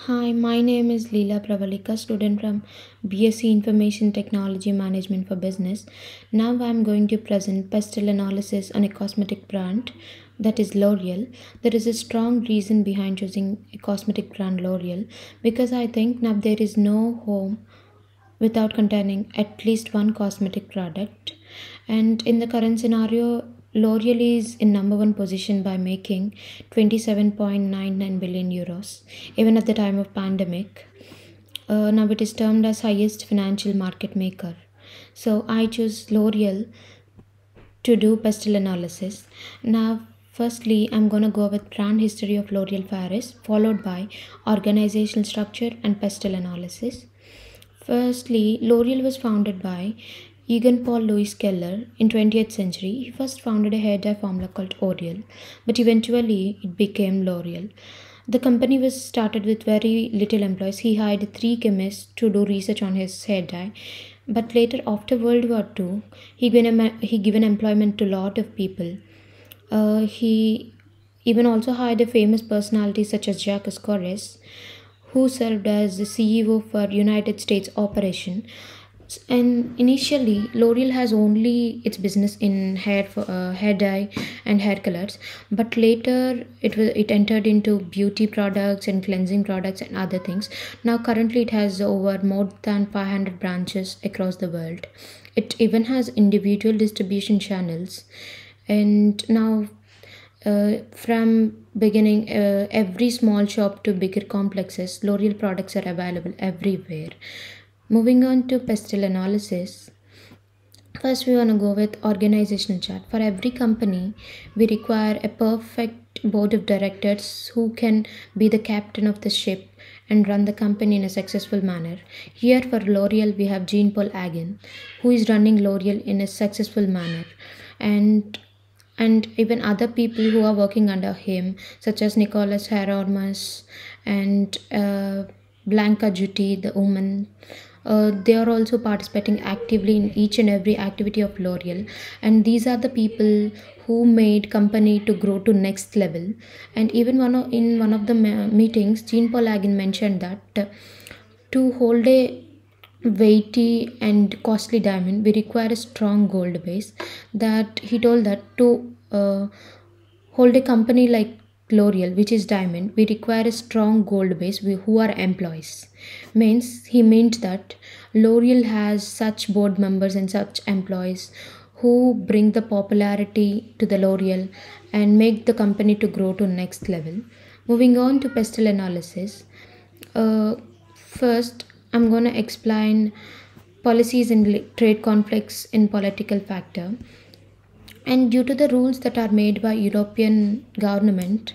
Hi, my name is Leela Pravalika, student from BSc Information Technology Management for Business. Now I'm going to present pestle analysis on a cosmetic brand, that is L'Oreal. There is a strong reason behind choosing a cosmetic brand L'Oreal because I think now there is no home without containing at least one cosmetic product. And in the current scenario, L'Oreal is in number one position by making 27.99 billion euros, even at the time of pandemic. Now it is termed as highest financial market maker. So I choose L'Oreal to do pestle analysis. Now, firstly, I'm gonna go with brand history of L'Oreal Paris, followed by organizational structure and pestle analysis. Firstly, L'Oreal was founded by Egan Paul Louis Keller in 20th century. He first founded a hair dye formula called Oriel, but eventually it became L'Oreal. The company was started with very little employees. He hired three chemists to do research on his hair dye. But later, after World War II, he given employment to a lot of people. He even also hired a famous personalities such as Jacques Corres, who served as the CEO for United States operation. And initially, L'Oreal has only its business in hair dye and hair colors, but later it entered into beauty products and cleansing products and other things. Now, currently, it has over more than 500 branches across the world. It even has individual distribution channels, and now from beginning every small shop to bigger complexes, L'Oreal products are available everywhere. Moving on to pestle analysis, first we want to go with organizational chart. For every company, we require a perfect board of directors who can be the captain of the ship and run the company in a successful manner. Here for L'Oreal, we have Jean Paul Agon, who is running L'Oreal in a successful manner, and even other people who are working under him, such as Nicolas Hieronymus and Blanca Jutti, the woman. They are also participating actively in each and every activity of L'Oreal, and these are the people who made company to grow to next level. And even in one of the meetings, Jean Paul Agon mentioned that to hold a weighty and costly diamond, we require a strong gold base. That he told that to hold a company like L'Oreal, which is diamond, we require a strong gold base who are employees. Means he meant that L'Oreal has such board members and such employees who bring the popularity to the L'Oreal and make the company to grow to next level. Moving on to pestle analysis. First, I'm going to explain policies and trade conflicts in political factor. And due to the rules that are made by European government,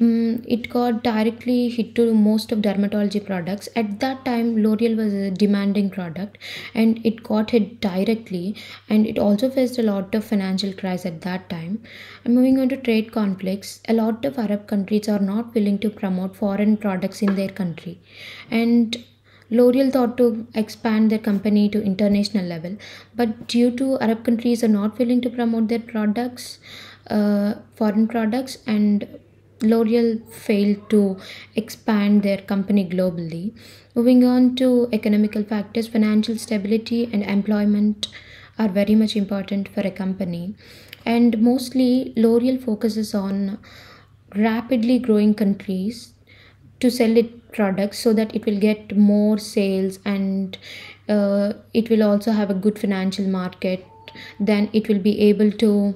it got directly hit to most of dermatology products. At that time, L'Oreal was a demanding product, and it got hit directly. And it also faced a lot of financial crisis at that time. And moving on to trade conflicts, a lot of Arab countries are not willing to promote foreign products in their country, and L'Oreal thought to expand their company to international level, but due to Arab countries are not willing to promote their products, foreign products, and L'Oreal failed to expand their company globally. Moving on to economical factors, financial stability and employment are very much important for a company, and mostly L'Oreal focuses on rapidly growing countries to sell it products so that it will get more sales, and it will also have a good financial market. Then it will be able to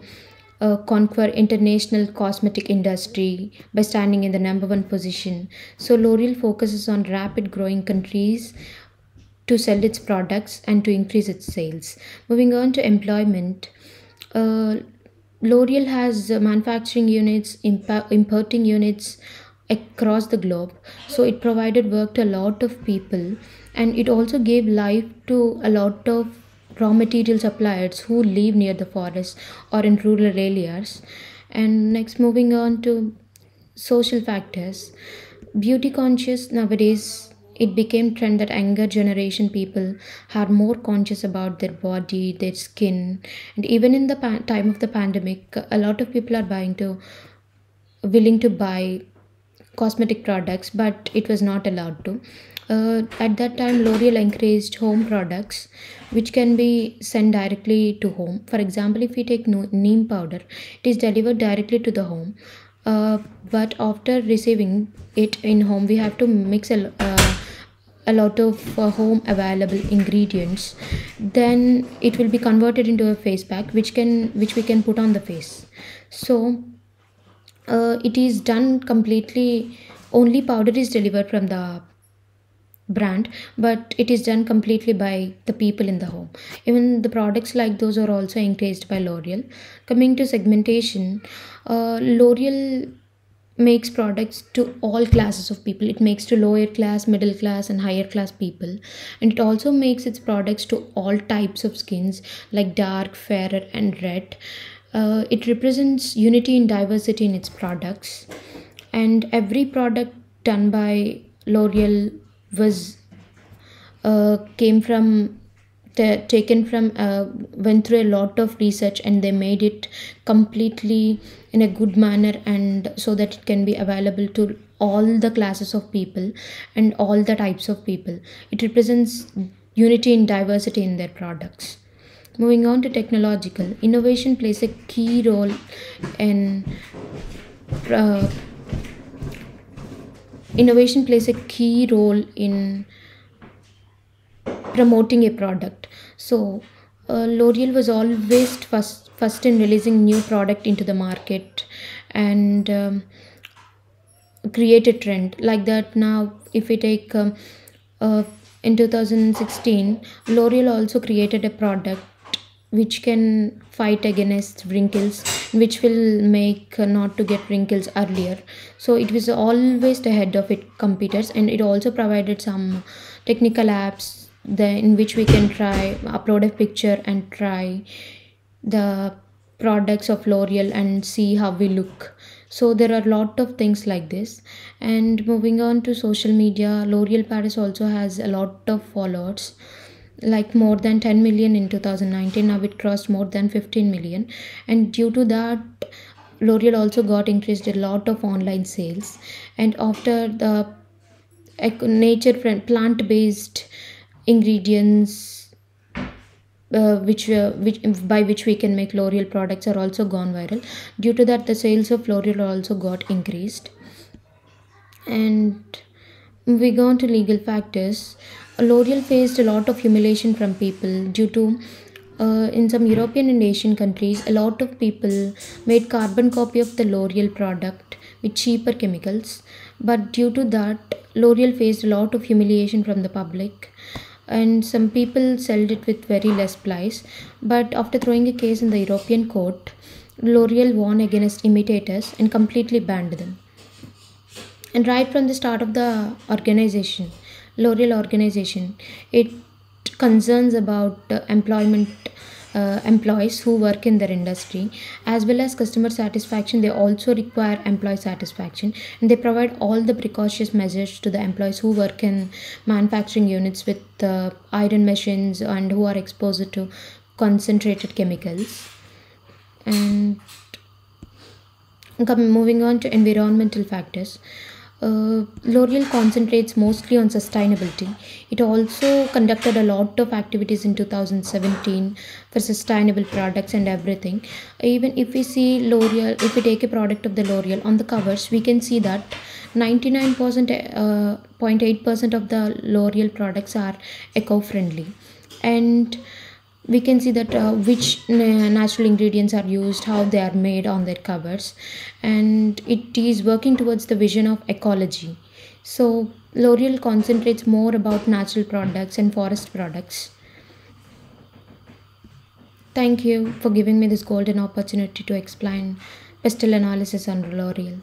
conquer international cosmetic industry by standing in the number one position. So L'Oreal focuses on rapid growing countries to sell its products and to increase its sales. Moving on to employment, uh, L'Oreal has manufacturing units, importing units across the globe. So it provided work to a lot of people, and it also gave life to a lot of raw material suppliers who live near the forest or in rural areas. And next, moving on to social factors, beauty conscious nowadays, it became trend that younger generation people are more conscious about their body, their skin. And even in the time of the pandemic, a lot of people are willing to buy cosmetic products, but it was not allowed to. At that time, L'Oreal encouraged home products which can be sent directly to home. For example, if we take neem powder, it is delivered directly to the home. But after receiving it in home, we have to mix a lot of home available ingredients. Then it will be converted into a face pack, which we can put on the face. So it is done completely. Only powder is delivered from the brand, but it is done completely by the people in the home. Even the products like those are also encouraged by L'Oreal. Coming to segmentation, L'Oreal makes products to all classes of people. It makes to lower class, middle class, and higher class people, and it also makes its products to all types of skins like dark, fairer, and red. It represents unity in diversity in its products, and every product done by L'Oreal was came from taken from went through a lot of research, and they made it completely in a good manner, and so that it can be available to all the classes of people and all the types of people. It represents unity in diversity in their products. Moving on to technological innovation plays a key role in uh, innovation plays a key role in promoting a product. So L'Oreal was always first in releasing new product into the market, and create a trend like that. Now if we take uh, in 2016, L'Oreal also created a product which can fight against wrinkles, which will make not to get wrinkles earlier. So it was always ahead of its competitors, and it also provided some technical apps in which we can try upload a picture and try the products of L'Oreal and see how we look. So there are a lot of things like this. And moving on to social media, L'Oreal Paris also has a lot of followers, like more than 10 million in 2019. Now it crossed more than 15 million, and due to that, L'Oreal also got increased a lot of online sales. And after the nature plant based ingredients, which by which we can make L'Oreal products, are also gone viral. Due to that, the sales of L'Oreal also got increased. And we go on to legal factors. L'Oreal faced a lot of humiliation from people due to in some European and Asian countries, a lot of people made carbon copy of the L'Oreal product with cheaper chemicals. But due to that, L'Oreal faced a lot of humiliation from the public, and some people sold it with very less price. But after throwing a case in the European court, L'Oreal won against imitators and completely banned them. And right from the start of the organization, L'Oreal organization, it concerns about employment, employees who work in their industry, as well as customer satisfaction. They also require employee satisfaction, and they provide all the precautionary measures to the employees who work in manufacturing units with iron machines and who are exposed to concentrated chemicals. And moving on to environmental factors, L'Oreal concentrates mostly on sustainability. It also conducted a lot of activities in 2017 for sustainable products and everything. Even if we see L'Oreal, if we take a product of the L'Oreal on the covers, we can see that 99% 0.8% of the L'Oreal products are eco-friendly, and we can see that which natural ingredients are used, how they are made on their covers, and it is working towards the vision of ecology. So L'Oreal concentrates more about natural products and forest products. Thank you for giving me this golden opportunity to explain pestle analysis on L'Oreal.